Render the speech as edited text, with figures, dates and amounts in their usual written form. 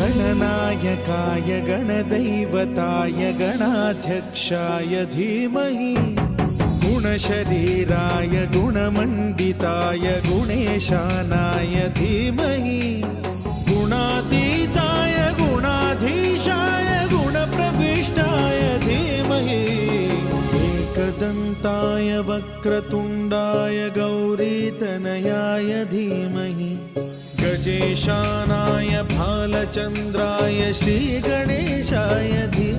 गणनायकाय गणदैवताय गणाध्यक्षाय धीमहि गुणशरीराय गुणमण्डिताय गुणेशानाय धीमहि गुणातीताय गुणाधीशाय गुणप्रविष्टाय धीमहि एकदन्ताय वक्रतुण्डाय गौरीतनयाय धीमहि गजेशानाय भालचन्द्राय श्रीगणेशाय धीमहि